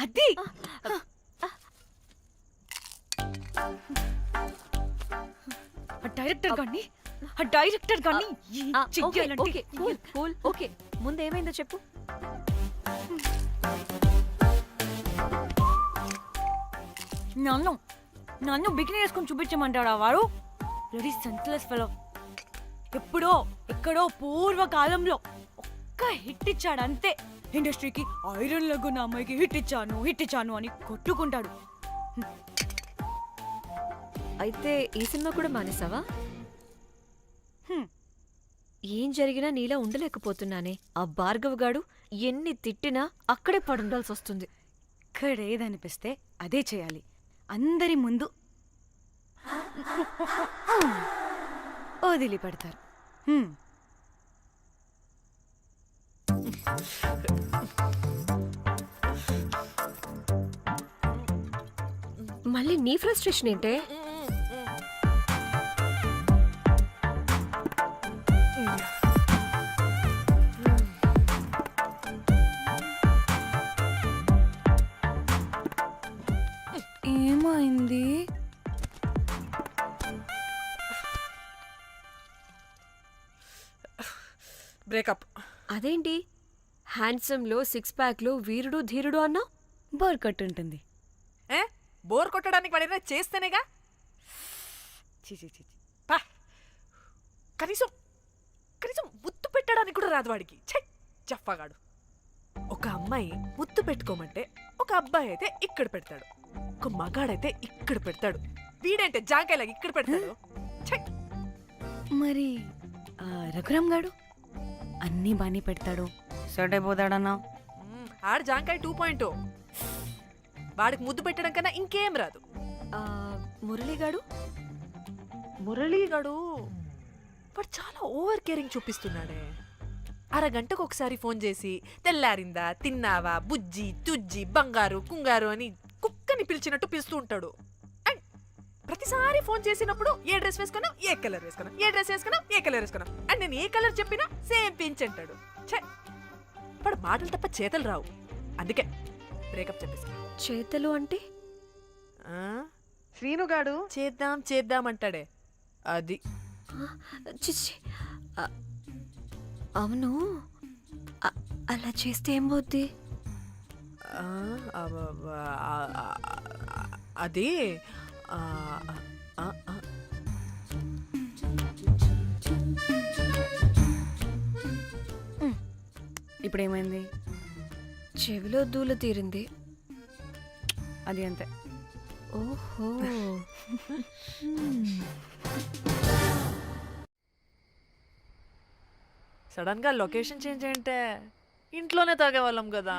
అది డైరెక్టర్ గాని okay cool okay ముందు ఏమైందో చెప్పు. నన్ను బిగిని వేసుకొని చూపించమంటాడా వాడు? Ready senseless fellow. ఎప్పుడో ఎక్కడో పూర్వకాలంలో ఒక్క హిట్ ఇచ్చాడు అంతే. ఇండస్ట్రీకి ఐరన్ లెగ్ ఉన్న అమ్మాయికి హిట్ ఇచ్చాను అని కొట్టుకుంటాడు. అయితే ఈ సినిమా కూడా మానేసావా? ఏం జరిగినా నీలా ఉండలేకపోతున్నానే. ఆ భార్గవ్ గాడు ఎన్ని తిట్టినా అక్కడే పడుండాల్సి వస్తుంది. ఇక్కడ ఏదనిపిస్తే అదే చేయాలి. అందరి ముందు వదిలిపెడతారు. మళ్ళీ నీ ఫ్రస్ట్రేషన్ ఏంటే? ఏమైంది? బ్రేకప్. అదేంటి హ్యాండ్సమ్ లో సిక్స్ ప్యాక్ లో వీరుడు ధీరుడు అన్నా? బోర్ కట్టుంటుంది. బోర్ కొట్టడానికి వాడైనా చేస్తేనేగా. పా, కనీసం కనీసం ముద్దు పెట్టడానికి కూడా రాదు వాడికి. జఫాగాడు. ఒక అమ్మాయి ముద్దు పెట్టుకోమంటే ఒక అబ్బాయి అయితే ఇక్కడ పెడతాడు, ఒక మగాడైతే ఇక్కడ పెడతాడు. వీడంటే జాంకాయలాగా ఇక్కడ పెడతాడు. మరి రఘురామ్ గాడు అన్నీ బానే పెడతాడు, సెట్ అయిపోతాడన్నా. ఆడ జాంకాయ 2.0. వాడికి ముద్దు పెట్టడం కన్నా ఇంకేం రాదు. మురళీగాడు వాడు చాలా ఓవర్ కేరింగ్ చూపిస్తున్నాడే. అరగంటకు ఒకసారి ఫోన్ చేసి తెల్లారిందా, తిన్నావా, బుజ్జి తుజ్జి, బంగారు కుంగారు అని కుక్కని పిలిచినట్టు పిలుస్తూ ఉంటాడు. అండ్ ప్రతిసారి ఫోన్ చేసినప్పుడు ఏ డ్రెస్ వేసుకున్నావు, ఏ కలర్ వేసుకున్నావు, ఏ డ్రెస్ వేసుకున్నావు, ఏ కలర్ వేసుకున్నావు అండ్ నేను ఏ కలర్ చెప్పినా సేమ్ పించ్ అంటాడు. వాడు మాటలు తప్ప చేతలు రావు. అందుకే బ్రేకప్ చెప్పేసి. చేతలు అంటే శ్రీనుగాడు చేద్దాం అంటాడే అది. చిచ్చి, అవును అలా చేస్తే ఏం పోద్ది? అది ఇప్పుడేమైంది? చెవిలో దూల తీరింది. అది అంతే. ఓహో. సడన్ గా లొకేషన్ చేంజ్ అంటే ఇంట్లోనే తాగేవాళ్ళం కదా.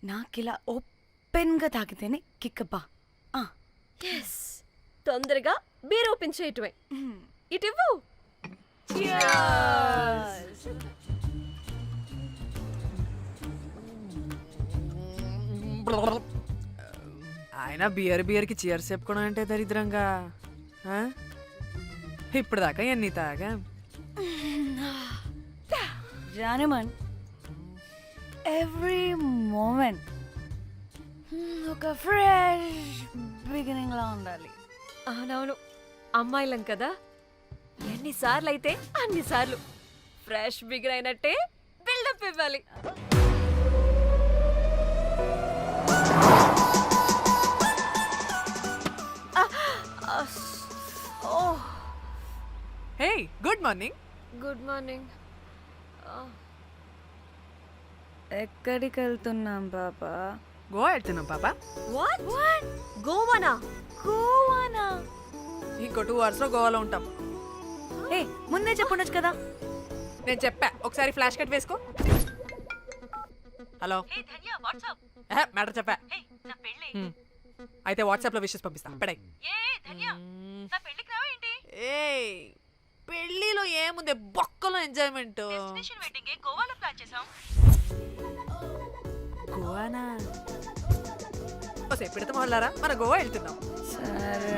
నాకిలా ఓపెన్ గా తాగితేనే కిక్కబ్బా. తొందరగా బీర్ ఓపెన్ చేయటమే. ఇటివ్వు. ఆయన బియర్కి చీర్స్ చెప్పుకోవడం అంటే దరిద్రంగా. ఇప్పుడు దాకా ఎన్ని తాగా జానమన్. ఎవ్రీ మూమెంట్ ఒక ఫ్రెష్ బిగినింగ్ లా ఉండాలి. అవునవును, అమ్మాయిలం కదా, ఎన్నిసార్లు అయితే అన్నిసార్లు ఫ్రెష్ బిగిన్ అయినట్టే బిల్డప్ ఇవ్వాలి. హే, గుడ్ మార్నింగ్. Good morning. ఎక్కడికి వెళ్తున్నాం పాపా? గోవా వెళ్తున్నాం పాపా. వాట్? గోవానా? ఇంకో 2 hours లో గోవాలో ఉంటాం. ఏ ముందే చెప్పుండొచ్చు కదా. నేను చెప్పా, ఒకసారి ఫ్లాష్ కట్ వేసుకో. హలో మ్యాటర్ చెప్పా. అయితే వాట్సాప్ లో విషెస్ పంపిస్తా. పడాయి. పెళ్లిలో ఏముంది, బొక్కలో ఎంజాయ్మెంట్. గోవానా? పెడతాం వాళ్ళారా, మన గోవా వెళ్తున్నాం. సరే,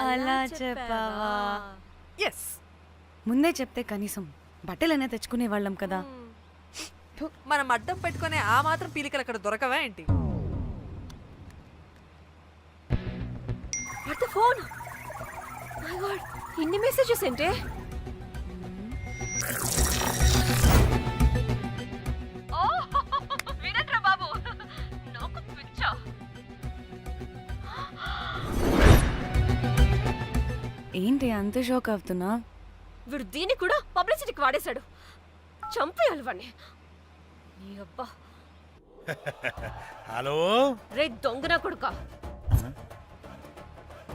అలా చెప్పావా? ఎస్, ముందే చెప్తే కనీసం బట్టలైనా తెచ్చుకునే వాళ్ళం కదా. మనం అడ్డం పెట్టుకునే ఆ మాత్రం పీలికలు అక్కడ దొరకవా ఏంటి? What the phone? My God, ఇన్ని మెసేజెస్ ఏంటే? వినట్రా బాబు, నాకు పిచ్చా. ఏంటి అంత షాక్ అవుతున్నా? వీడు దీన్ని కూడా పబ్లిసిటీకి వాడేశాడు. చంపేయాలి వాడిని. నీ అబ్బా. హలో రే దొంగన కొడుకా,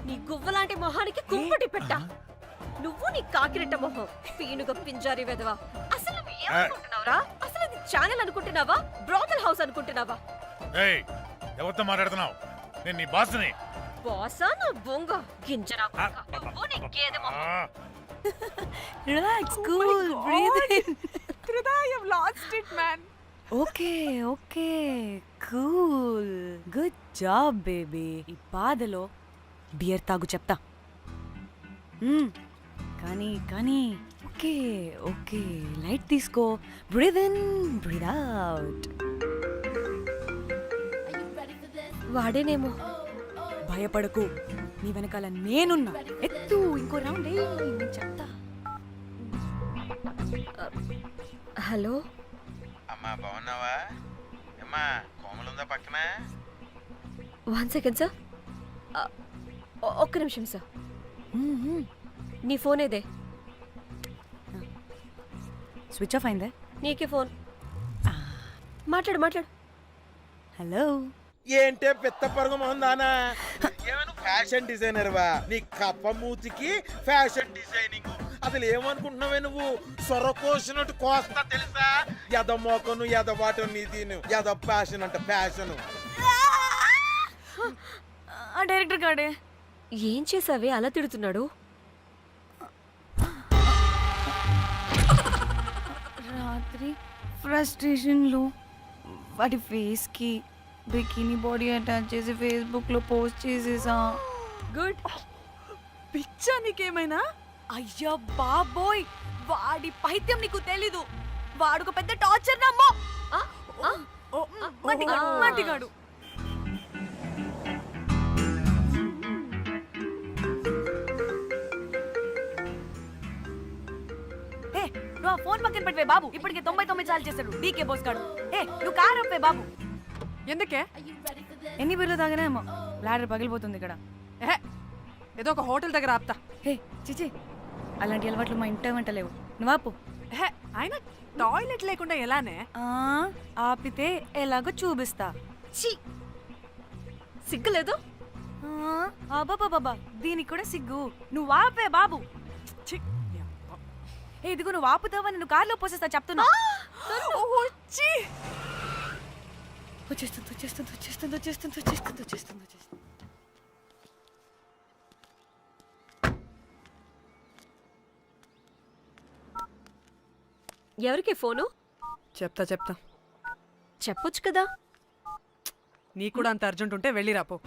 నీ గువ్వలాంటి మొహానికి కుంపటి పెట్ట. నువ్వు నీ కాకిరెట్ట మొహం, పీనుగ పింజారి వెదవా. అసలు నువ్వు ఏమనుకుంటున్నావురా? అసలు ఇది ఛానల్ అనుకుంటున్నావా, బ్రోకల్ హౌస్ అనుకుంటున్నావా? ఏయ్ ఎవరితో మాట్లాడుతున్నావు? నేను నీ బాస్ని. బాసా నా బొంగ గింజరా కొడుకా. నువ్వు నీ గేదె మొహం. Relax, cool, breathe in. Trida, you've lost it, man. Okay okay, cool, good job baby. ఈ బాధలో బియర్ తాగు చెప్తా. కానీ కానీ ఓకే ఓకే, లైట్ తీసుకో. Breathe in, breathe out. వాడేనేమో. భయపడకు, నీ వెనకాల నేనున్నా. ఎత్తు, ఇంకో రౌండ్ నేను చెప్తా. హలో అమ్మా బాగున్నావా? అమ్మా కోమలుందా పక్కన? 1 సెకండ్ సార్. ఒక్క నిమిషం సార్. నీ ఫోన్ ఏదే? స్విచ్ ఆఫ్ అయిందే. నీకే ఫోన్. మాట్లాడు మాట్లాడు. హలో. ఏంటే పెద్ద పరుగు మొహం దానా? ఏమను ఫ్యాషన్ డిజైనర్ వా? నీ కప్ప మూతికి ఫ్యాషన్ డిజైనింగ్. అసలు ఏమనుకుంటున్నావే నువ్వు? సొరకోసినట్టు కోస్తా తెలుసా? ఎద మోకను ఎద వాటను నీ దీని ఎద ఫ్యాషన్ అంట ఫ్యాషన్. ఆ డైరెక్టర్ గాడే. ఏం చేసావే అలా తిడుతున్నాడు? రాత్రి ఫ్రస్ట్రేషన్లో వాటి ఫేస్కి బికినీ బాడీ అటాచ్ చేసి ఫేస్బుక్లో పోస్ట్ చేసేసా. గుడ్. పిచ్చా నీకేమైనా? అయ్యా బాబోయ్, వాడి పైత్యం నీకు తెలీదు. వాడు పెద్ద టార్చర్ నమ్మో. మంటిగాడు. నువ్వు ఆ ఫోన్ పక్కన పెట్టవే బాబు. ఇప్పటికే 99 సార్లు చేశాడు డీకే బోస్ గాడు. నువ్వు కారు అప్పే బాబు. ఎందుకే? ఎన్ని బిర్లు తాగినాయేమో, లాడర్ పగిలిపోతుంది ఇక్కడ. ఏహే, ఏదో ఒక హోటల్ దగ్గర ఆపుతా. చిచి, అలాంటి అలవాట్లు మా ఇంట వెంట లేవు. నువ్వు ఆపు. ఏహే, ఆయన టాయిలెట్ లేకుండా ఎలానే? ఆపితే ఎలాగో చూపిస్తా. ఛీ, సిగ్గులేదు? బాబా, దీనికి కూడా సిగ్గు. నువ్వు ఆపే బాబు. ఛీ, ఇదిగో నువ్వు ఆపుతావా నేను కార్లో పోసేస్తా చెప్తున్నా. వచ్చి వచ్చేస్తుంది. ఎవరికి ఫోను? చెప్తా చెప్పొచ్చు కదా. నీకు కూడా అంత అర్జెంట్ ఉంటే వెళ్ళి రాపో.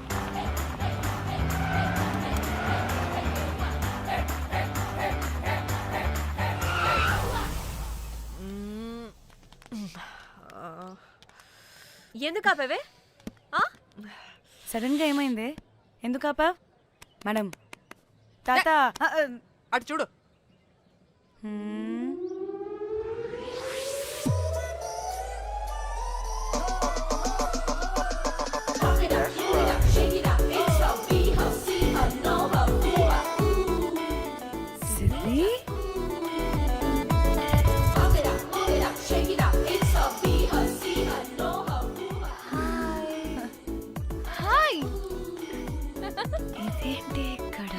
ఎందుకు ఆపేవే? సడన్ గా ఏమైంది? ఎందుకు ఆపావ్? మేడం, తాత. అటు చూడు. ఇదేంటి ఇక్కడ?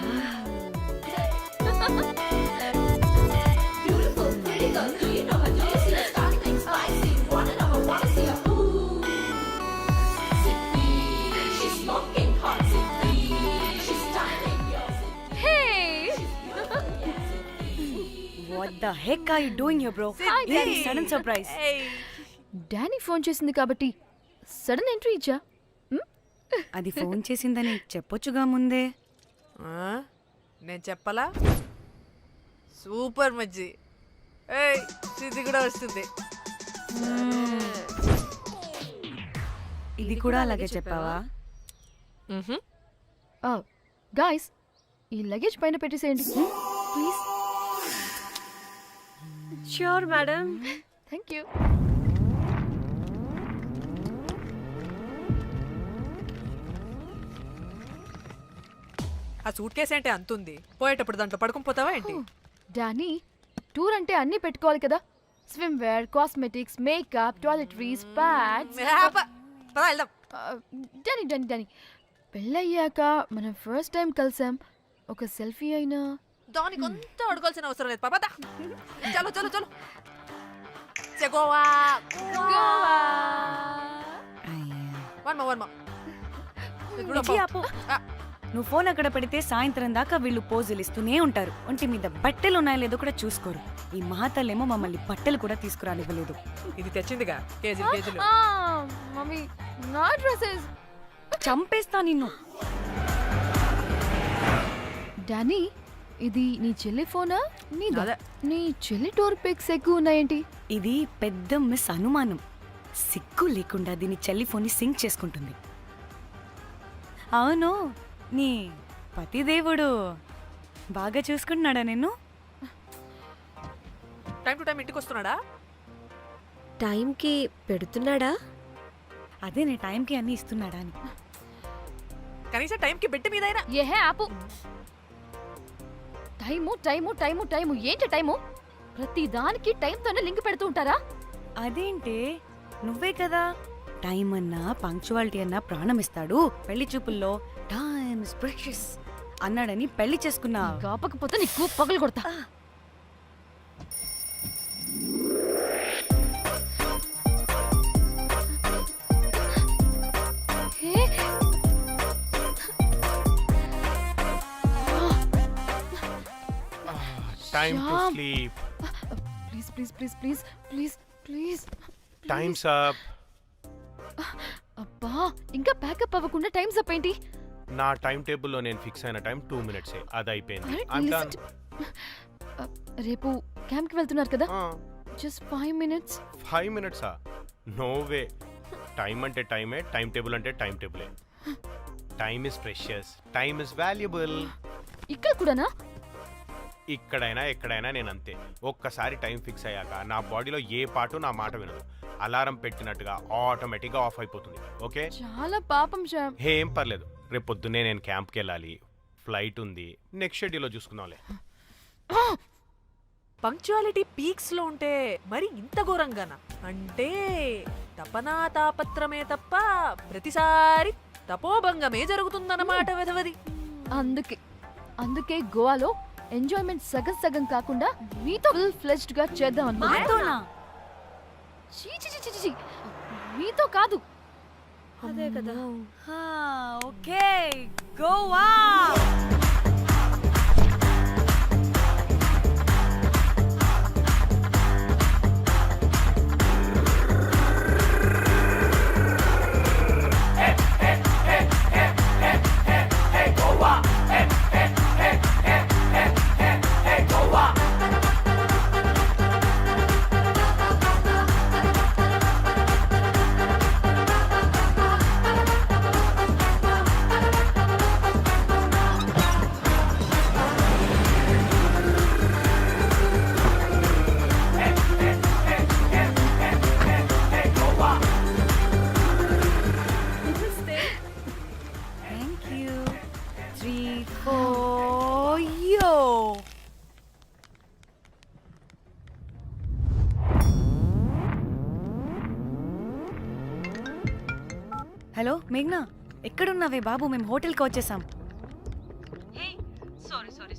What the heck are you doing here, bro? This sudden surprise. Danny phone చేసింది కాబట్టి సడన్ ఎంట్రీ ఇచ్చా. అది ఫోన్ చేసిందని చెప్పొచ్చుగా ముందే. నేను చెప్పలా? సూపర్ మజ్జి. ఏయ్, సిద్ధి కూడా వస్తుంది. ఇది కూడా అలాగే చెప్పావా? గాయస్ ఈ లగేజ్ పైన పెట్టేసేయండి please. Sure madam. Thank you. ఆ సూట్ కేసు అంటే అంతుంది, పోయేటప్పుడు దాంట్లో పడుకుని పోతావా ఏంటి? డానీ టూర్ అంటే అన్నీ పెట్టుకోవాలి కదా. Swimwear, cosmetics, makeup, toiletries, pads. పద వెళ్దాం. డానీ డానీ డానీ పెళ్ళయ్యాక మనం ఫస్ట్ టైం కలిసాం, ఒక సెల్ఫీ అయినా. దానికి అంత అడగాల్సిన అవసరం లేదు పాపా. చలో చలో చలో. గోవా వర్మ ఇచ్చి ఆపు. నువ్వు ఫోన్ అక్కడ పెడితే సాయంత్రం దాకా వీళ్ళు పోజులు ఇస్తూనే ఉంటారు. ఒంటి మీద బట్టలు ఉన్నాయో లేదో కూడా చూసుకోరు. ఈ మహాతల్లేమో మమ్మల్ని బట్టలు కూడా తీసుకురానివ్వలేదు. ఇది తెచ్చిందిగా కేజీలు కేజీలు. మమ్మీ నా డ్రెస్సెస్. చంపేస్తా నిన్ను. డానీ ఇది నీ చెల్లి ఫోనా నీదా? అదే. నీ చెల్లి టూర్ పిక్స్ ఎక్కువ ఉన్నాయేంటి? ఇది పెద్ద మిస్ అనుమానం. సిగ్గు లేకుండా దీని చెల్లి ఫోన్ని సింక్ చేసుకుంటుంది. అవును, నీ పతిదేవుడు బాగా చూసుకుంటున్నాడా నిన్ను? టైం టు టైం ఇంటికి వస్తున్నాడా? టైంకి పెడుతున్నాడా? అదే నీ టైంకి అన్ని ఇస్తున్నాడా అని. కనీసం టైంకి బెడ్ మీదైనా. ఏహే ఆపు. టైము టైము టైము టైము ఏంటి టైము? ప్రతి దానికి టైంతోనే లింక్ పెడుతూ ఉంటారా? అదేంటే నువ్వే కదా టైం అన్నా పంక్చువాలిటీ అన్నా ప్రాణం ఇస్తాడు, పెళ్లి చూపుల్లో టైమ్ ఇస్ ప్రెషియస్ అన్నాడని పెళ్లి చేసుకున్నా. కాపకపోతే నీకు పగలు కొడతా. Time to Shyam. sleep. Please please please please please please. Time's up. అబ్బా ఇంకా ప్యాకప్ అవ్వకుండా టైమ్స్ అప్ ఏంటి? నా టైం టేబుల్లో నేను ఫిక్స్ అయిన టైం 2 minutes. అది అయిపోయింది. Alright, I'm listen done. రేపు క్యాంప్కి వెళ్తున్నారు కదా, just 5 minutes. 5 minutes? No way. Time అంటే టైమే, టైం టేబుల్ అంటే టైం టేబులే. Time is precious, time is valuable. ఇక్కడ కూడానా? ఇక్కడైనా ఎక్కడైనా నేను అంతే. ఒక్కసారి టైం ఫిక్స్ అయ్యాక నా బాడీలో ఏ పాటు నా మాట వినదు. అలారం పెట్టినట్టుగా ఆటోమేటిక్గా ఆఫ్ అయిపోతుంది. ఓకే, చాలా పాపం శ్యామ్. ఏం పర్లేదు. రేపు పొద్దున్నే నేను క్యాంప్కి వెళ్ళాలి, ఫ్లైట్ ఉంది. నెక్స్ట్ షెడ్యూల్లో చూసుకుందాంలే. పంక్చువాలిటీ పీక్స్ లో ఉంటే మరి ఇంత ఘోరంగానా? అంటే తపనా తాపత్రమే తప్ప ప్రతిసారి తపోభంగమే జరుగుతుందన్నమాట వెధవది. అందుకే గోవాలో ఎంజాయ్మెంట్ సగం సగం కాకుండా మీతో ఫుల్ ఫ్లెజ్డ్ గా చేద్దాం అనుకున్నా. మాతోనా? చీ చీ చీ చీ, చీ. మీతో కాదు. అదే కదా. Okay, Goa. Thank you. 3, 4, yo. Hello మేఘ్నా, ఎక్కడున్నావే బాబు? మేము హోటల్కి వచ్చేసాం.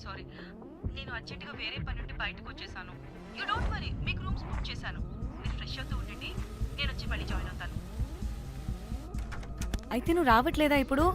సారీ నేను అర్జెంటుగా వేరే పని నుండి బయటకు వచ్చేసాను. యూ డోంట్ వరీ, మీకు రూమ్స్ బుక్ చేశాను. మీరు ఫ్రెష్ అవుతూ ఉండండి, నేను వచ్చి మళ్ళీ జాయిన్ అవుతాను. అయితే నువ్వు రావట్లేదా ఇప్పుడు?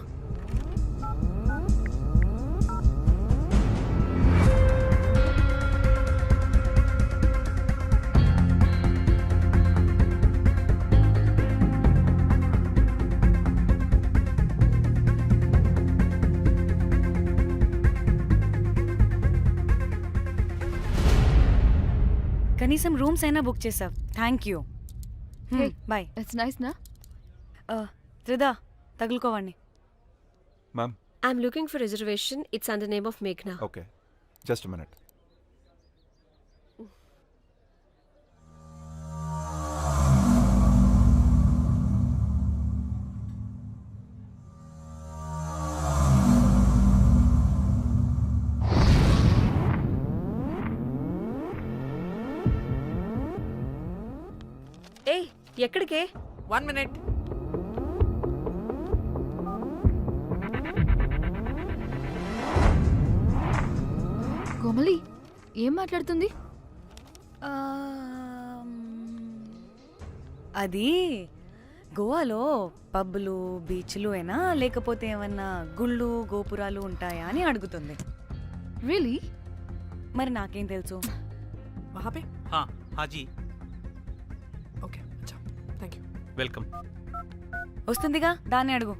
కనీసం రూమ్స్ అయినా బుక్ చేసావు, thank you. Bye. It's nice నా? త్రిదా తగులుకోవండి. Ma'am I'm looking for reservation. It's under name of మేఘ్నా. Okay just minute. ఏ ఎక్కడికే? 1 minute. కోమలి ఏం మాట్లాడుతుంది? అది గోవాలో పబ్బులు బీచ్లు అయినా లేకపోతే ఏమన్నా గుళ్ళు గోపురాలు ఉంటాయా అని అడుగుతుంది. రియలీ? మరి నాకేం తెలుసు? वहाँ पे? हाँ हाँ जी Okay, अच्छा. Thank you. वेलकम. వస్తుందిగా, దాన్ని అడుగు.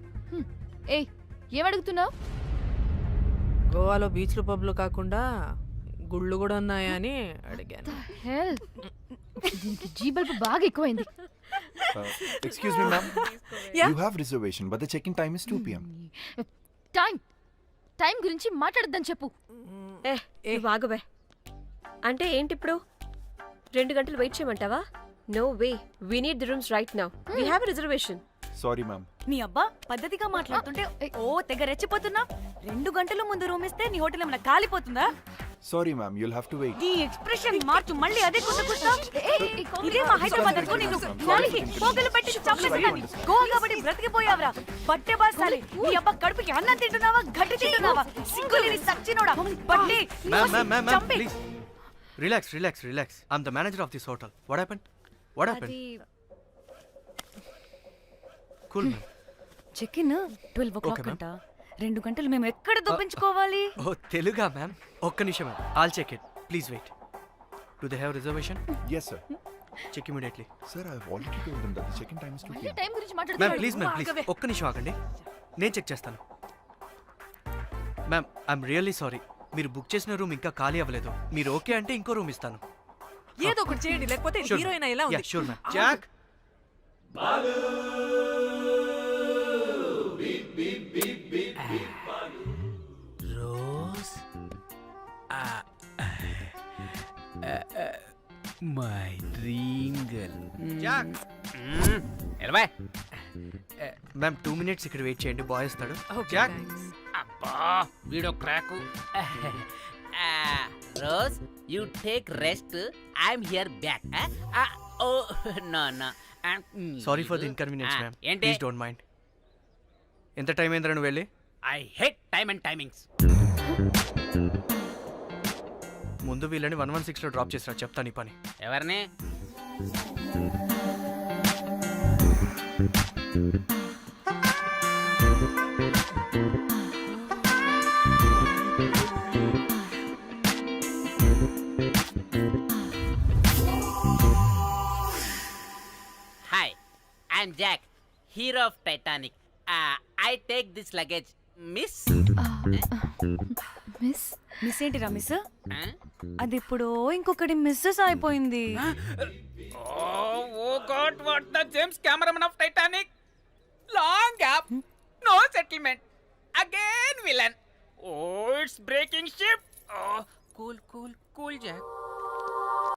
ఏయ్ ఏం అడుగుతున్నావు? గోవాలో బీచ్లు పబ్లు కాకుండా గుళ్ళు కూడా ఉన్నాయా అని అడిగాను. హెల్ దీనికి జీ బల్బ్ బాగా ఎక్కువైంది. Excuse me ma'am, Yeah. You have reservation but the check in time is 2 p.m. Time గురించి మాట్లాడొద్దని చెప్పు. నువ్వు ఆగుబే. అంటే ఏంటి ఇప్పుడు 2 గంటలు వెయిట్ చేయమంటావా? No way. We need the rooms right now. We have reservation. Sorry ma'am. నీ అబ్బా పద్ధతిగా మాట్లాడుతుంటే ఓ తెగ రెచ్చిపోతున్నా. 2 గంటల ముందు రూమ్ ఇస్తే నీ హోటల్ ఏమైనా కాలిపోతుందా? Sorry ma'am, you'll have to wait. నీ ఎక్స్ప్రెషన్ మార్చు, మళ్ళీ అదే కుట్టుకుంటా. ఇదే మా హైదరాబాద్ అనుకో, నిన్ను నాలికి పోగలు పెట్టి చంపేస్తాను. గోవా కాబట్టి బ్రతికిపోయావరా బట్టే బాసాలి. నీ అబ్బా కడుపుకి అన్నం తింటున్నావా, గడ్డి తింటున్నావా? సిగ్గులేని సచ్చినోడా బట్టే. Ma'am, please. Relax. I'm the manager of this hotel. What happened? అది Cool, ma'am. Check in 12 o'clock Okay, ma'am. అంట. 2 గంటలు మేము ఎక్కడ దొప్పించుకోవాలి? Oh, Teluga, ma'am. ఒక్క నిమిషం, ma'am. I'll check it. Please wait. Do they have reservation? Yes sir. Check immediately. Sir, I have already told them that the check in time is 2 మళ్ళీ p.m. Time గురించి ma'am మాట్లాడుతున్నాడు. Please ఒక్క నిమిషం ఆగండి, నేను check చేస్తాను. Ma'am I'm really sorry, మీరు book చేసిన రూమ్ ఇంకా ఖాళీ అవ్వలేదు. మీరు ఓకే అంటే ఇంకో రూమ్ ఇస్తాను. ఏదో ఒకటి చేయండి, లేకపోతే హీరోయిన్ ఎలా ఉంది? Sure ma'am. Jack Rose my dream girl. Jack ఎలవా మ్యామ్ 2 minutes ఇక్కడ వెయిట్ చేయండి, బాయ్ వస్తాడు. Okay, Jack thanks. అబ్బా వీడో crack. Rose you take rest, I'm here back. Oh no no. Sorry for the inconvenience ma'am, ఏంటి? Please don't mind. ఎంత time అయిందిరా నువ్వు వెళ్ళి? I hate time and timings. ముందు వీళ్ళని 116లో డ్రాప్ చేసినా, చెప్తాను ఈ పని. ఎవరిని? Hi, I'm Jack, hero of Titanic. I take this luggage miss. Miss miss ఏంటిరా మిస్? అది ఇప్పుడు ఇంకొకటి మిస్సెస్ అయిపోయింది. Oh God, what the James Cameron of Titanic? Long gap, no settlement. Again villain. Oh, it's breaking ship. Oh, cool, Jack.